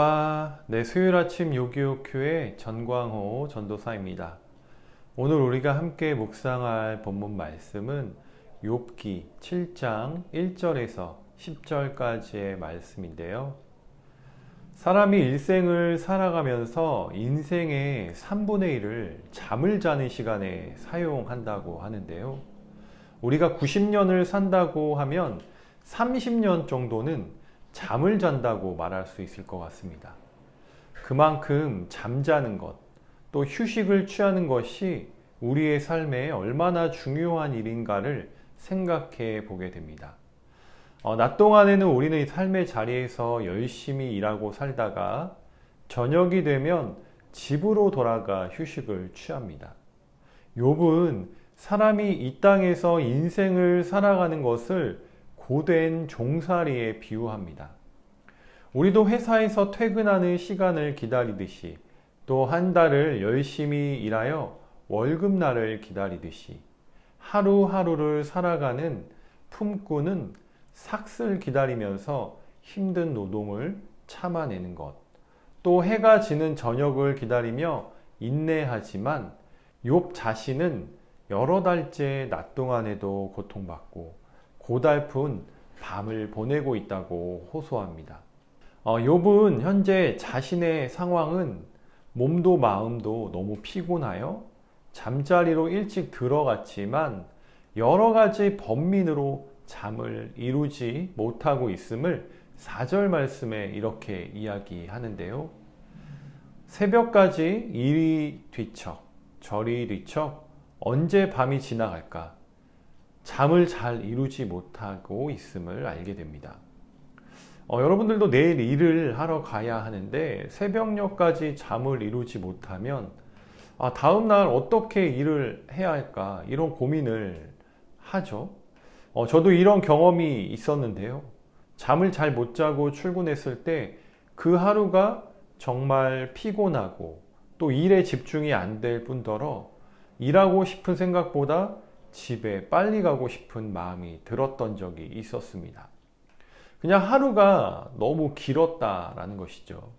안녕하세요. 네, 수요일 아침 요기요큐의 전광호 전도사입니다. 오늘 우리가 함께 묵상할 본문 말씀은 욥기 7장 1절에서 10절까지의 말씀인데요. 사람이 일생을 살아가면서 인생의 3분의 1을 잠을 자는 시간에 사용한다고 하는데요. 우리가 90년을 산다고 하면 30년 정도는 잠을 잔다고 말할 수 있을 것 같습니다. 그만큼 잠자는 것, 또 휴식을 취하는 것이 우리의 삶에 얼마나 중요한 일인가를 생각해 보게 됩니다. 낮 동안에는 우리는 삶의 자리에서 열심히 일하고 살다가 저녁이 되면 집으로 돌아가 휴식을 취합니다. 욥은 사람이 이 땅에서 인생을 살아가는 것을 고된 종살이에 비유합니다. 우리도 회사에서 퇴근하는 시간을 기다리듯이 또 한 달을 열심히 일하여 월급날을 기다리듯이 하루하루를 살아가는 품꾼은 삭슬 기다리면서 힘든 노동을 참아내는 것, 또 해가 지는 저녁을 기다리며 인내하지만 욥 자신은 여러 달째 낮 동안에도 고통받고 고달픈 밤을 보내고 있다고 호소합니다. 욥은 현재 자신의 상황은 몸도 마음도 너무 피곤하여 잠자리로 일찍 들어갔지만 여러 가지 번민으로 잠을 이루지 못하고 있음을 4절 말씀에 이렇게 이야기하는데요. 새벽까지 이리 뒤척 저리 뒤척 언제 밤이 지나갈까? 잠을 잘 이루지 못하고 있음을 알게 됩니다. 여러분들도 내일 일을 하러 가야 하는데 새벽녘까지 잠을 이루지 못하면 다음날 어떻게 일을 해야 할까 이런 고민을 하죠. 저도 이런 경험이 있었는데요. 잠을 잘 못 자고 출근했을 때 그 하루가 정말 피곤하고 또 일에 집중이 안 될 뿐더러 일하고 싶은 생각보다 집에 빨리 가고 싶은 마음이 들었던 적이 있었습니다. 그냥 하루가 너무 길었다라는 것이죠.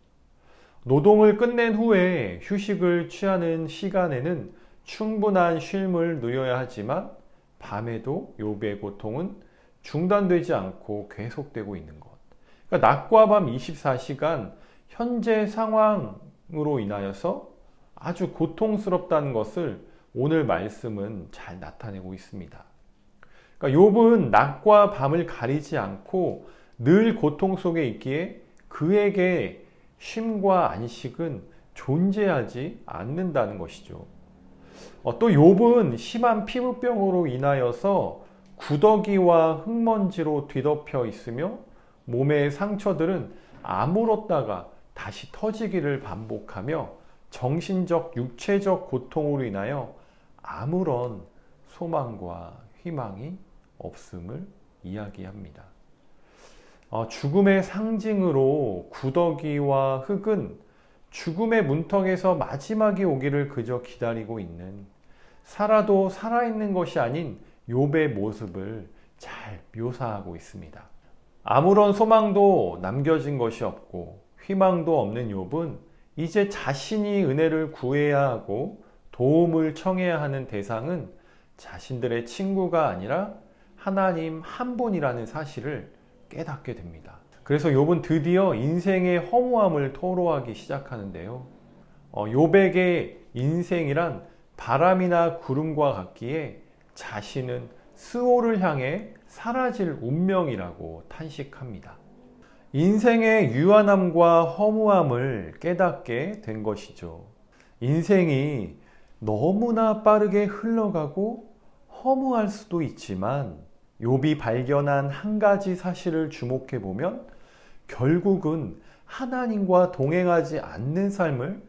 노동을 끝낸 후에 휴식을 취하는 시간에는 충분한 쉼을 누려야 하지만 밤에도 욥의 고통은 중단되지 않고 계속되고 있는 것. 그러니까 낮과 밤 24시간 현재 상황으로 인하여서 아주 고통스럽다는 것을 오늘 말씀은 잘 나타내고 있습니다. 그러니까 욥은 낮과 밤을 가리지 않고 늘 고통 속에 있기에 그에게 쉼과 안식은 존재하지 않는다는 것이죠. 또 욥은 심한 피부병으로 인하여서 구더기와 흙먼지로 뒤덮여 있으며 몸의 상처들은 아물었다가 다시 터지기를 반복하며 정신적, 육체적 고통으로 인하여 아무런 소망과 희망이 없음을 이야기합니다. 죽음의 상징으로 구더기와 흙은 죽음의 문턱에서 마지막이 오기를 그저 기다리고 있는, 살아도 살아있는 것이 아닌 욥의 모습을 잘 묘사하고 있습니다. 아무런 소망도 남겨진 것이 없고 희망도 없는 욥은 이제 자신이 은혜를 구해야 하고 도움을 청해야 하는 대상은 자신들의 친구가 아니라 하나님 한 분이라는 사실을 깨닫게 됩니다. 그래서 욥은 드디어 인생의 허무함을 토로하기 시작하는데요. 욥에게 인생이란 바람이나 구름과 같기에 자신은 스올을 향해 사라질 운명이라고 탄식합니다. 인생의 유한함과 허무함을 깨닫게 된 것이죠. 인생이 너무나 빠르게 흘러가고 허무할 수도 있지만 욥이 발견한 한 가지 사실을 주목해 보면 결국은 하나님과 동행하지 않는 삶을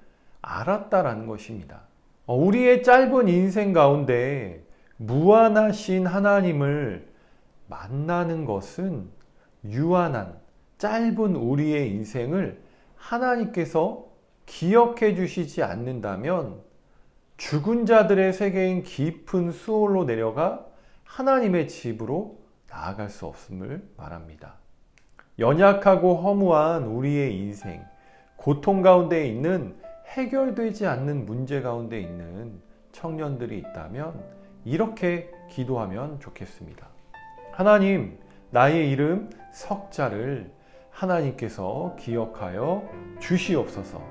알았다라는 것입니다. 우리의 짧은 인생 가운데 무한하신 하나님을 만나는 것은 유한한 짧은 우리의 인생을 하나님께서 기억해 주시지 않는다면 죽은 자들의 세계인 깊은 수월로 내려가 하나님의 집으로 나아갈 수 없음을 말합니다. 연약하고 허무한 우리의 인생, 고통 가운데 있는 해결되지 않는 문제 가운데 있는 청년들이 있다면 이렇게 기도하면 좋겠습니다. 하나님, 나의 이름 석자를 하나님께서 기억하여 주시옵소서.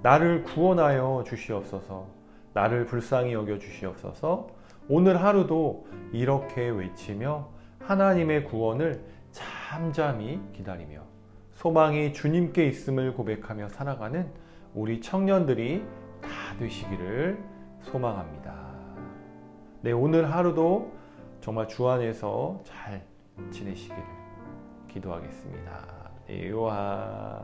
나를 구원하여 주시옵소서. 나를 불쌍히 여겨 주시옵소서. 오늘 하루도 이렇게 외치며 하나님의 구원을 잠잠히 기다리며 소망이 주님께 있음을 고백하며 살아가는 우리 청년들이 다 되시기를 소망합니다. 네, 오늘 하루도 정말 주 안에서 잘 지내시기를 기도하겠습니다. 요하.